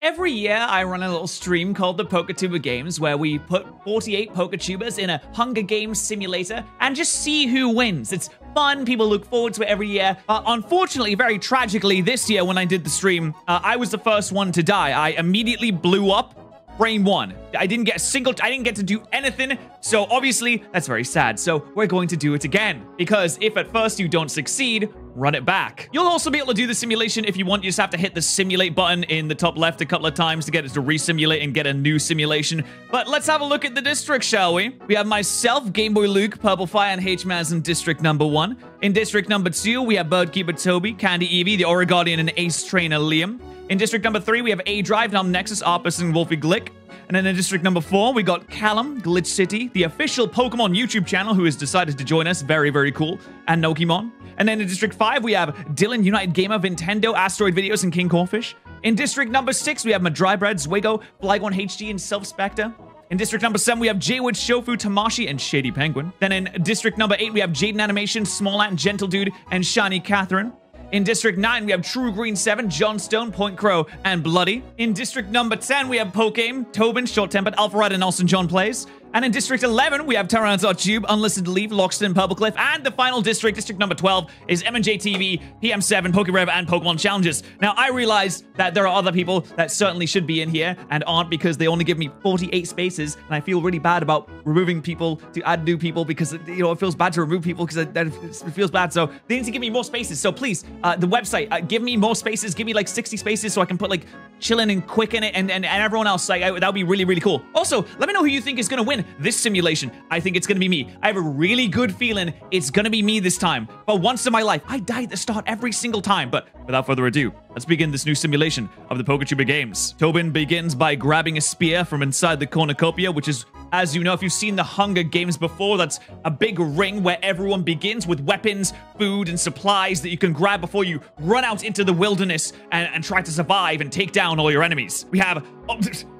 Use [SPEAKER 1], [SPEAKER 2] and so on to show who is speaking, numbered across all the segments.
[SPEAKER 1] Every year, I run a little stream called the PokeTuber Games, where we put 48 PokeTubers in a Hunger Games simulator and just see who wins. It's fun. People look forward to it every year. Unfortunately, very tragically, this year when I did the stream, I was the first one to die. I immediately blew up. Frame 1. I didn't get to do anything, so obviously that's very sad. So we're going to do it again, because if at first you don't succeed, run it back. You'll also be able to do the simulation if you want. You just have to hit the simulate button in the top left a couple of times to get it to resimulate and get a new simulation. But let's have a look at the district, shall we? We have myself, Game Boy Luke, Purple Fire, and H-Maz in district number 1. In district number 2, we have Birdkeeper Toby, Candy Eevee, the Oreguardian, and Ace Trainer Liam. In district number 3, we have A-Drive, Num Nexus, Arpus, and Wolfie Glick. And then in district number 4, we got Callum, Glitch City, the official Pokemon YouTube channel who has decided to join us. Very, very cool. And Nokimon. And then in district 5, we have Dylan, United Gamer, Nintendo, Asteroid Videos, and King Corfish. In district number 6, we have Madrybread, Zwigo, Flygon HG, and Self Spectre. In district number 7, we have Jaywood, Shofu, Tamashi, and Shady Penguin. Then in district number 8, we have Jaden Animation, Smallant, Gentle Dude, and Shiny Catherine. In District 9, we have True Green 7, John Stone, Point Crow, and Bloody. In District number 10, we have Pokegame, Tobin, Short Tempered, Alpharad, and Nelson John Plays. And in District 11, we have Tube, Unlisted Leaf, Loxton, Purplecliff, and the final district, District number 12, is M&J TV, PM7, Pokerev, and Pokemon Challenges. Now, I realize that there are other people that certainly should be in here and aren't because they only give me 48 spaces, and I feel really bad about removing people to add new people because, you know, it feels bad to remove people because it feels bad. So they need to give me more spaces. So please, the website, give me more spaces. Give me like 60 spaces so I can put like Chillin and Quick in it and everyone else. Like, that would be really, really cool. Also, let me know who you think is going to win this simulation. I think it's gonna be me. I have a really good feeling it's gonna be me this time. But once in my life, I die at the start every single time. But without further ado, let's begin this new simulation of the PokeTuber Games. Tobin begins by grabbing a spear from inside the cornucopia, which is, as you know, if you've seen the Hunger Games before, that's a big ring where everyone begins with weapons, food, and supplies that you can grab before you run out into the wilderness and try to survive and take down all your enemies. We have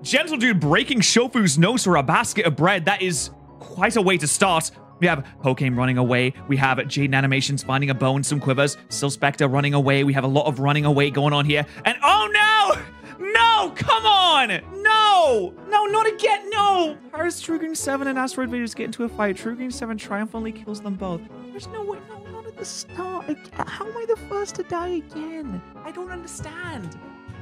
[SPEAKER 1] Gentle Dude breaking Shofu's nose for a basket of bread. That is quite a way to start. We have Pokemon running away. We have Jaden Animations finding a bow and some quivers. Still Spectre running away. We have a lot of running away going on here. And oh no! No! Come on! No! No, not again! No! Paris, True Green 7 and Asteroid Videos get into a fight. True Green 7 triumphantly kills them both. There's no way. No, not at the start. How am I the first to die again? I don't understand.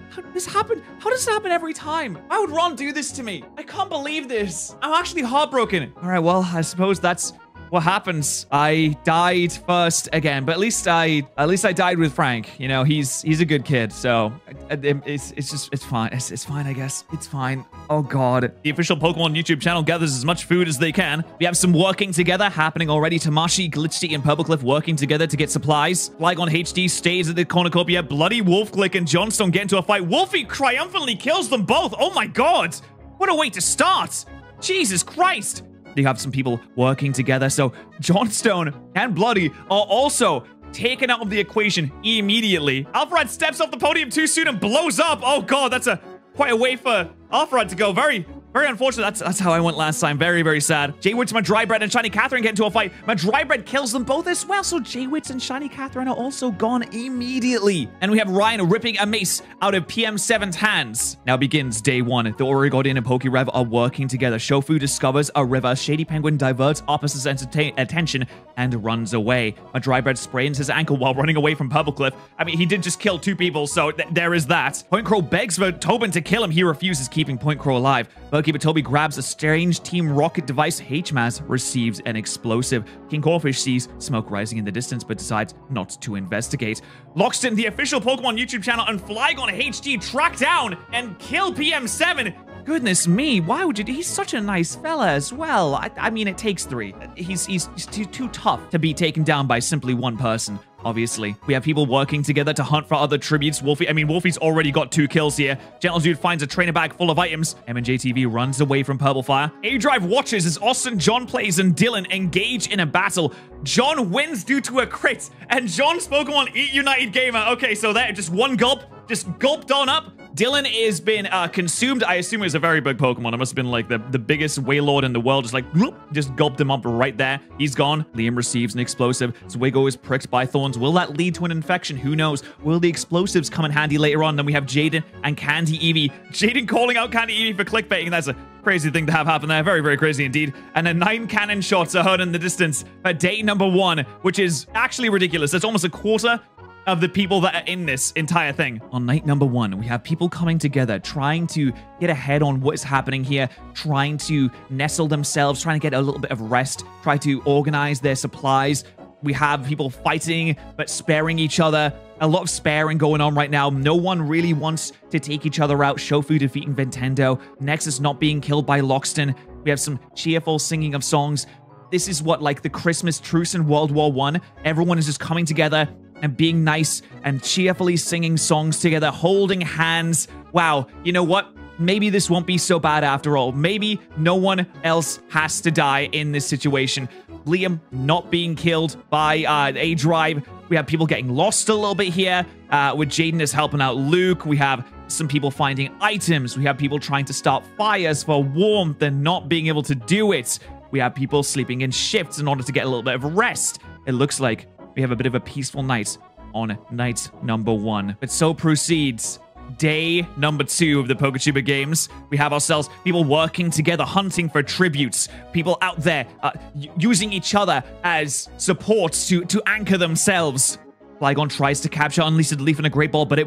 [SPEAKER 1] How does this happen? How does this happen every time? Why would Ron do this to me? I can't believe this. I'm actually heartbroken. All right, well, I suppose that's what happens. I died first again, but at least I died with Frank. You know, he's a good kid, so it's fine. It's fine, I guess. It's fine. Oh God. The official Pokemon YouTube channel gathers as much food as they can. We have some working together happening already. Tamashi, Glitchy, and Purplecliff working together to get supplies. Flygon HD stays at the cornucopia. Bloody Wolfglick and Johnstone get into a fight. Wolfie triumphantly kills them both. Oh my God. What a way to start. Jesus Christ. You have some people working together. So Johnstone and Bloody are also taken out of the equation immediately. Alpharad steps off the podium too soon and blows up. Oh God, that's quite a way for Alpharad to go. Very unfortunate. That's how I went last time. Very, very sad. Jaywitz, Madrybread, and Shiny Catherine get into a fight. Madrybread kills them both as well. So Jaywitz and Shiny Catherine are also gone immediately. And we have Ryan ripping a mace out of PM7's hands. Now begins day 1. The Oreguardian and Pokerev are working together. Shofu discovers a river. Shady Penguin diverts Opus's attention and runs away. Madrybread sprains his ankle while running away from Purplecliff. I mean, he did just kill 2 people, so there is that. Point Crow begs for Tobin to kill him. He refuses, keeping Point Crow alive. Birdkeeper Toby grabs a strange Team Rocket device. H-Maz receives an explosive. King Corfish sees smoke rising in the distance, but decides not to investigate. Loxton, the official Pokemon YouTube channel, and Flygon HD track down and kill PM7. Goodness me, why would you? He's such a nice fella as well. I mean, it takes 3. He's too tough to be taken down by simply one person. Obviously, we have people working together to hunt for other tributes. Wolfie's already got 2 kills here. Gentle Dude finds a trainer bag full of items. M&J TV runs away from Purple Fire. A-Drive watches as Austin, John Plays, and Dylan engage in a battle. John wins due to a crit, and John's Pokemon eat United Gamer. Okay, so there, just one gulp, just gulped on up. Dylan is been consumed. I assume it was a very big Pokemon. It must have been like the biggest Wailord in the world. Just like, whoop, just gulped him up right there. He's gone. Liam receives an explosive. Zwigo is pricked by thorns. Will that lead to an infection? Who knows? Will the explosives come in handy later on? Then we have Jaden and Candy Eevee. Jaden calling out Candy Eevee for clickbaiting. That's a crazy thing to have happen there. Very, very crazy indeed. And then 9 cannon shots are heard in the distance for day number 1, which is actually ridiculous. That's almost a quarter of the people that are in this entire thing. On night number 1, we have people coming together, trying to get ahead on what is happening here, trying to nestle themselves, trying to get a little bit of rest, try to organize their supplies. We have people fighting, but sparing each other. A lot of sparing going on right now. No one really wants to take each other out. Shofu defeating Nintendo. Nexus not being killed by Loxton. We have some cheerful singing of songs. This is what, like the Christmas truce in World War I. Everyone is just coming together and being nice and cheerfully singing songs together, holding hands. Wow, you know what? Maybe this won't be so bad after all. Maybe no one else has to die in this situation. Liam not being killed by A-Drive. We have people getting lost a little bit here. With Jaden is helping out Luke. We have some people finding items. We have people trying to start fires for warmth and not being able to do it. We have people sleeping in shifts in order to get a little bit of rest. It looks like we have a bit of a peaceful night on night number 1. But so proceeds day number 2 of the PokeTuber games. We have ourselves people working together, hunting for tributes. People out there using each other as supports to anchor themselves. Flygon tries to capture Unleashed Leaf in a Great Ball, but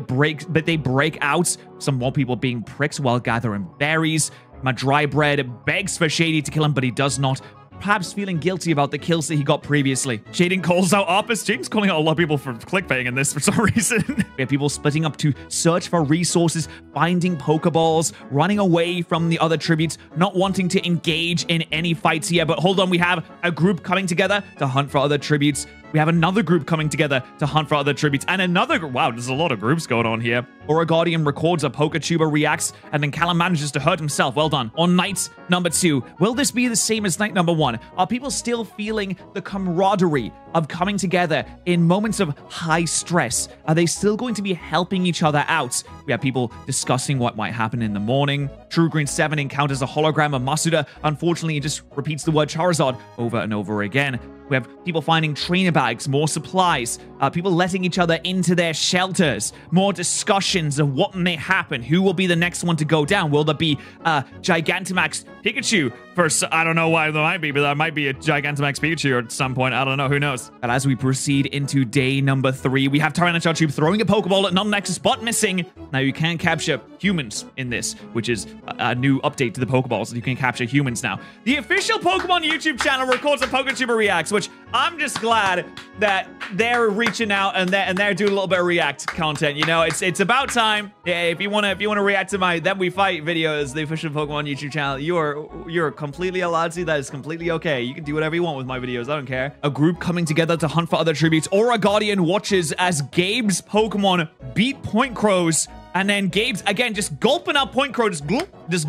[SPEAKER 1] they break out. Some more people being pricked while gathering berries. Madrybread begs for Shady to kill him, but he does not. Perhaps feeling guilty about the kills that he got previously. Jaden calls out Opus. Jaden's calling out a lot of people for clickbaiting in this for some reason. We have people splitting up to search for resources, finding Pokeballs, running away from the other tributes, not wanting to engage in any fights here. But hold on, we have a group coming together to hunt for other tributes. We have another group coming together to hunt for other tributes, and another group. Wow, there's a lot of groups going on here. Guardian records a PokeTuber reacts, and then Callum manages to hurt himself. Well done. On night number 2, will this be the same as night number 1? Are people still feeling the camaraderie of coming together in moments of high stress? Are they still going to be helping each other out? We have people discussing what might happen in the morning. True Green 7 encounters a hologram of Masuda. Unfortunately, he just repeats the word Charizard over and over again. We have people finding trainer bags, more supplies, people letting each other into their shelters, more discussions of what may happen, who will be the next one to go down. Will there be Gigantamax Pikachu? First, I don't know why there might be, but there might be a Gigantamax Pikachu at some point. I don't know, who knows? But as we proceed into day number 3, we have Tyranitar Tube throwing a Pokeball at non-Nexus, but missing. Now, you can capture humans in this, which is a new update to the Pokeballs. You can capture humans now. The official Pokemon YouTube channel records a PokeTuber Reacts, which I'm just glad that they're reaching out and they're doing a little bit of React content. You know, it's about time. Yeah, if you wanna react to my Then We Fight videos, the official Pokemon YouTube channel, you're completely allowed to. That is completely okay. You can do whatever you want with my videos. I don't care. A group coming together to hunt for other tributes. Aura Guardian watches as Gabe's Pokemon beat Point Crows. And then Gabe's, again, just gulping up Point Crow, just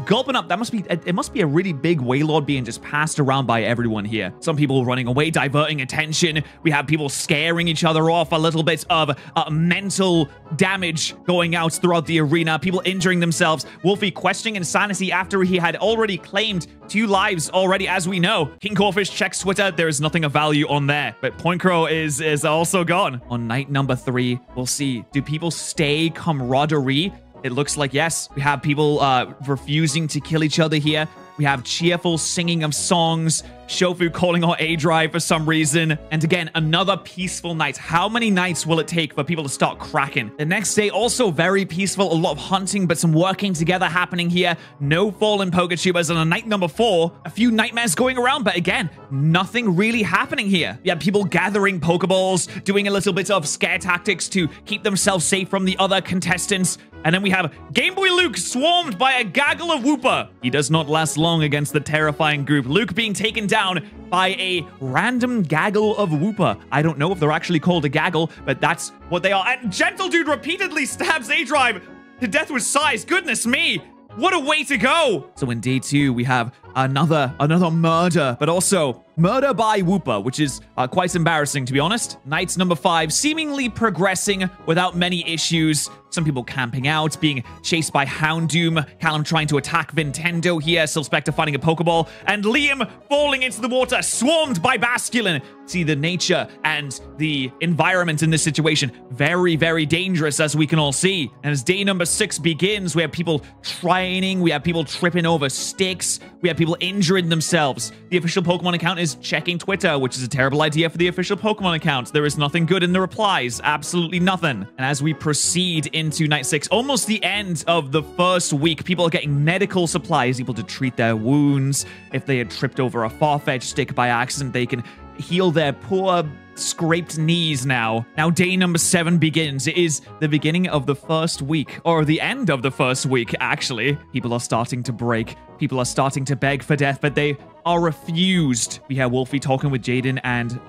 [SPEAKER 1] gulping up. It must be a really big Wailord being just passed around by everyone here. Some people running away, diverting attention. We have people scaring each other off, a little bit of mental damage going out throughout the arena. People injuring themselves. Wolfie questioning insanity after he had already claimed 2 lives already, as we know. King Corfish checks Twitter. There is nothing of value on there. But Point Crow is also gone. On night number 3, we'll see. Do people stay camaraderie? It looks like yes. We have people refusing to kill each other here. We have cheerful singing of songs. Shofu calling out A-Drive for some reason. And again, another peaceful night. How many nights will it take for people to start cracking? The next day, also very peaceful. A lot of hunting, but some working together happening here. No fallen PokeTubers. And on night number 4, a few nightmares going around. But again, nothing really happening here. We have people gathering Pokeballs, doing a little bit of scare tactics to keep themselves safe from the other contestants. And then we have Game Boy Luke swarmed by a gaggle of Wooper. He does not last long against the terrifying group. Luke being taken down by a random gaggle of Wooper. I don't know if they're actually called a gaggle, but that's what they are. And Gentle Dude repeatedly stabs A-Drive to death with size. Goodness me. What a way to go! So in day 2, we have another murder, but also murder by Wooper, which is quite embarrassing, to be honest. Night number 5, seemingly progressing without many issues. some people camping out, being chased by Houndoom, Callum trying to attack Nintendo here, Sylspectre finding a Pokeball, and Liam falling into the water, swarmed by Basculin. See the nature and the environment in this situation. Very, very dangerous, as we can all see. And as day number 6 begins, we have people training, we have people tripping over sticks, we have people injuring themselves. The official Pokemon account is checking Twitter, which is a terrible idea for the official Pokemon account. There is nothing good in the replies, absolutely nothing. And as we proceed into night 6, almost the end of the first week, people are getting medical supplies, able to treat their wounds. If they had tripped over a Farfetch stick by accident, they can heal their poor scraped knees now. Now day number 7 begins. It is the beginning of the first week, or the end of the first week, actually. People are starting to break. People are starting to beg for death, but they are refused. We have Wolfie talking with Jaden, and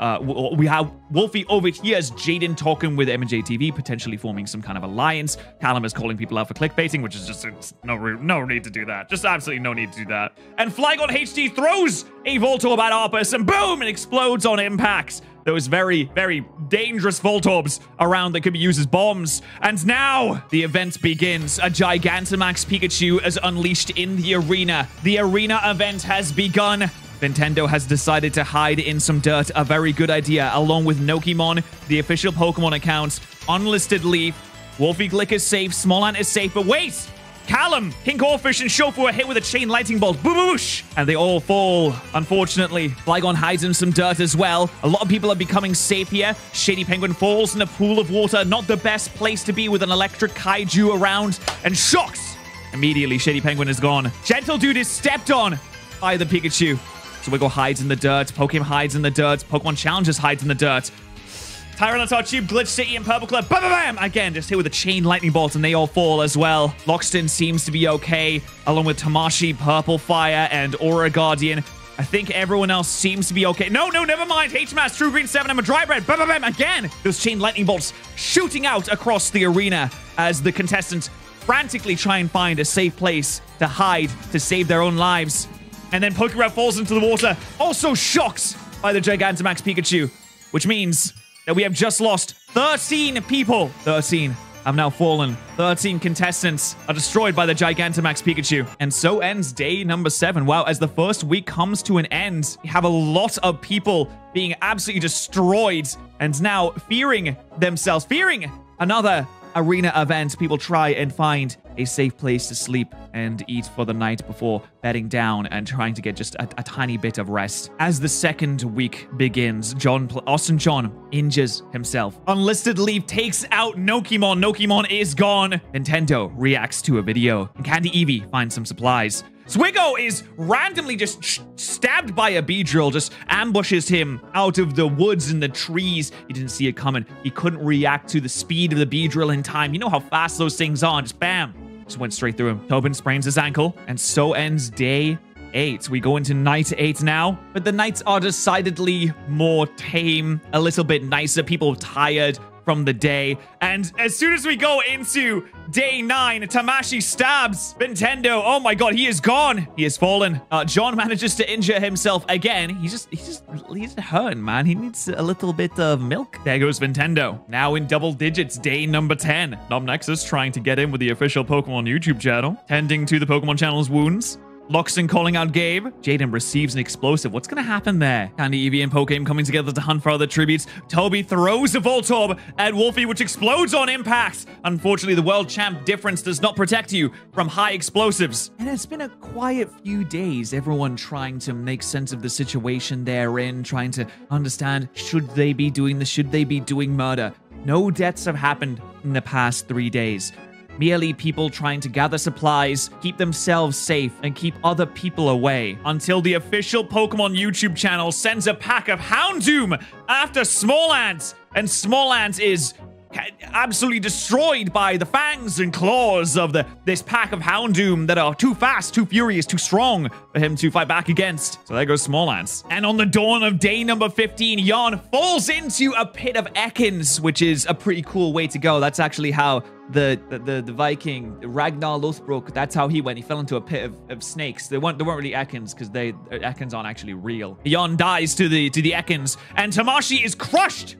[SPEAKER 1] we have Wolfie over here as Jaden talking with M&J TV, potentially forming some kind of alliance. Callum is calling people out for clickbaiting, which is just no need to do that. Just absolutely no need to do that. And Flygon HD throws a Voltorb at Arpus, and boom, it explodes on impact. Those very, very dangerous Voltorbs around that could be used as bombs. And now the event begins. A Gigantamax Pikachu is unleashed in the arena. The arena event has begun. Nintendo has decided to hide in some dirt. A very good idea. Along with Nokimon, the official Pokemon account, Unlisted Leaf, Wolfie Glick is safe, Smolant is safe, but wait! Callum, Pink Orphish, and Shofu are hit with a chain lightning bolt. Boosh! And they all fall, unfortunately. Flygon hides in some dirt as well. A lot of people are becoming safe here. Shady Penguin falls in a pool of water. Not the best place to be with an electric kaiju around. And shocks! Immediately, Shady Penguin is gone. Gentle Dude is stepped on by the Pikachu. Swiggle hides in the dirt. Pokemon hides in the dirt. Pokemon Challengers hides in the dirt. Tyranitar Tube, Glitch City, and Purple Club. Bam, bam, bam! Again, just hit with a chain lightning bolt, and they all fall as well. Loxton seems to be okay, along with Tamashi, Purple Fire, and Aura Guardian. I think everyone else seems to be okay. No, never mind. H-Mass, True Green 7, and a Dry Bread. Bam, bam, bam! Again, those chain lightning bolts shooting out across the arena as the contestants frantically try and find a safe place to hide to save their own lives. And then Pokérap falls into the water, also shocked by the Gigantamax Pikachu, which means that we have just lost 13 people. 13 have now fallen. 13 contestants are destroyed by the Gigantamax Pikachu. And so ends day number 7. Wow, as the first week comes to an end, we have a lot of people being absolutely destroyed and now fearing themselves, fearing another arena event. People try and find a safe place to sleep and eat for the night before bedding down and trying to get just a tiny bit of rest. As the second week begins, Austin John injures himself. Unlisted Leaf takes out Nokimon. Nokimon is gone. Nintendo reacts to a video, and Candy Eevee finds some supplies. Swiggo is randomly just stabbed by a Beedrill, just ambushes him out of the woods and the trees. He didn't see it coming. He couldn't react to the speed of the Beedrill in time. You know how fast those things are. Just bam. Just went straight through him. Tobin sprains his ankle, and so ends day 8. We go into night 8 now, but the nights are decidedly more tame, a little bit nicer. People are tired from the day. And as soon as we go into day 9, Tamashi stabs Nintendo. Oh my god, he is gone. He has fallen. John manages to injure himself again. He's hurting, man. He needs a little bit of milk. There goes Nintendo. Now in double digits, day number 10. Nom Nexus trying to get in with the official Pokemon YouTube channel, tending to the Pokemon channel's wounds. Loxton calling out Gabe. Jaden receives an explosive. What's going to happen there? Candy, Eevee, and Pokemon coming together to hunt for other tributes. Toby throws a Voltorb at Wolfie, which explodes on impact. Unfortunately, the world champ difference does not protect you from high explosives. And it's been a quiet few days. Everyone trying to make sense of the situation they're in, trying to understand, should they be doing this? Should they be doing murder? No deaths have happened in the past 3 days. Merely people trying to gather supplies, keep themselves safe, and keep other people away. Until the official Pokemon YouTube channel sends a pack of Houndoom after Smolant. And Smolant is absolutely destroyed by the fangs and claws of this pack of Houndoom that are too fast, too furious, too strong for him to fight back against. So there goes Smolants. And on the dawn of day number 15, Jan falls into a pit of Ekans, which is a pretty cool way to go. That's actually how the Viking Ragnar Lothbrok, that's how he went. He fell into a pit of snakes. They weren't really Ekans because Ekans aren't actually real. Jan dies to the Ekans, and Tamashi is crushed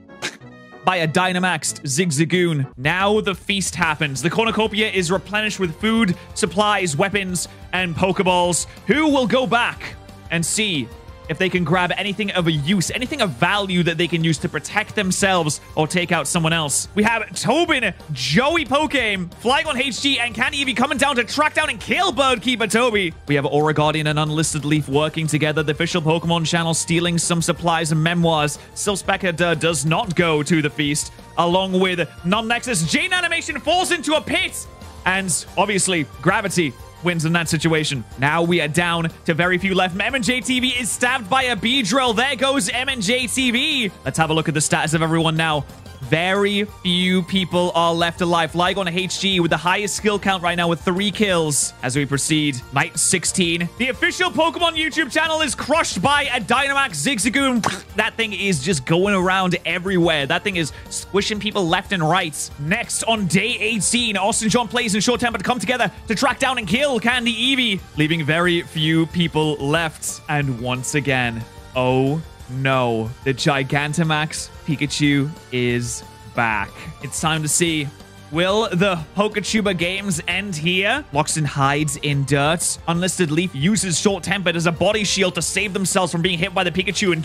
[SPEAKER 1] by a Dynamaxed Zigzagoon. Now the feast happens. The cornucopia is replenished with food, supplies, weapons, and Pokeballs. Who will go back and see if they can grab anything of a use, anything of value that they can use to protect themselves or take out someone else? We have Tobin, Joey Pokame, Flygon HG, and Candy Eevee coming down to track down and kill Birdkeeper Toby. We have Aura Guardian and Unlisted Leaf working together. The official Pokemon channel stealing some supplies and memoirs. Silspector does not go to the feast, along with Non-Nexus. Jane Animation falls into a pit, and obviously Gravity wins in that situation. Now we are down to very few left. M&J TV is stabbed by a Beedrill. There goes M&J TV. Let's have a look at the status of everyone now. Very few people are left alive. Flygon HG with the highest skill count right now with 3 kills. As we proceed, Night 16. The official Pokemon YouTube channel is crushed by a Dynamax Zigzagoon. That thing is just going around everywhere. That thing is squishing people left and right. Next, on day 18, Austin John Plays and Short Temper to come together to track down and kill Candy Eevee, leaving very few people left. And once again, oh no, the Gigantamax Pikachu is back. It's time to see, will the Poketuber games end here? Loxton hides in dirt. Unlisted Leaf uses Short Tempered as a body shield to save themselves from being hit by the Pikachu, and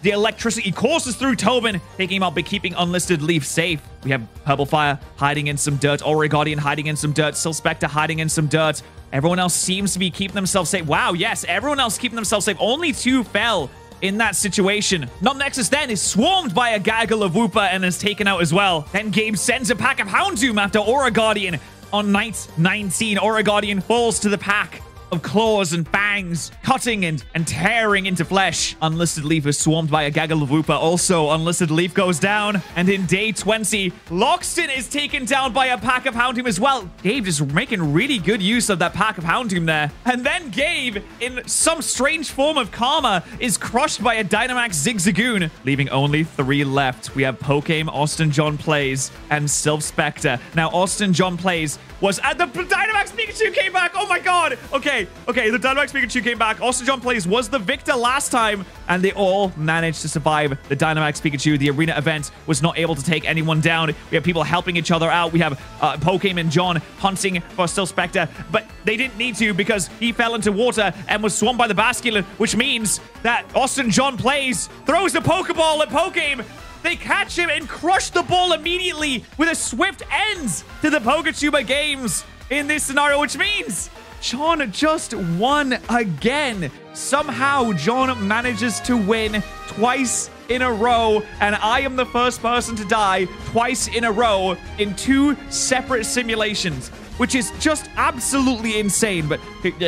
[SPEAKER 1] the electricity courses through Tobin, taking him out but keeping Unlisted Leaf safe. We have Purple Fire hiding in some dirt, Aura Guardian hiding in some dirt, Silspector hiding in some dirt. Everyone else seems to be keeping themselves safe. Wow, yes, everyone else keeping themselves safe. Only 2 fell in that situation. Non-Nexus then is swarmed by a gaggle of Wooper and is taken out as well. Then Gabe sends a pack of Houndoom after Aura Guardian. On night 19, Aura Guardian falls to the pack of claws and fangs, cutting and tearing into flesh. Unlisted Leaf is swarmed by a gaggle of Wooper. Also, Unlisted Leaf goes down. And in day 20, Loxton is taken down by a pack of Houndoom as well. Gabe just making really good use of that pack of Houndoom there. And then Gabe, in some strange form of karma, is crushed by a Dynamax Zigzagoon, leaving only 3 left. We have Pokame, Austin John Plays, and Silspector. Now, Austin John Plays was at the Dynamax Pikachu came back. Oh my god. Okay, the Dynamax Pikachu came back. Austin John Plays was the victor last time, and they all managed to survive the Dynamax Pikachu. The arena event was not able to take anyone down. We have people helping each other out. We have Pokemon and John hunting for Silspector, but they didn't need to because he fell into water and was swarmed by the Basculin, which means that Austin John Plays throws a Pokeball at Pokemon. They catch him and crush the ball immediately with a swift end to the Poketuber games in this scenario, which means John just won again. Somehow, John manages to win twice in a row, and I am the first person to die twice in a row in 2 separate simulations, which is just absolutely insane. But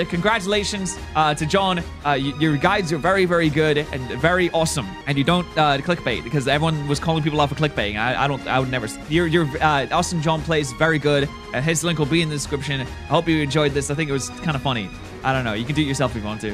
[SPEAKER 1] congratulations to John. Your guides are very, very good and very awesome. And you don't clickbait, because everyone was calling people out for clickbaiting. I would never. Your Austin John Plays very good. His link will be in the description. I hope you enjoyed this. I think it was kind of funny. I don't know. You can do it yourself if you want to.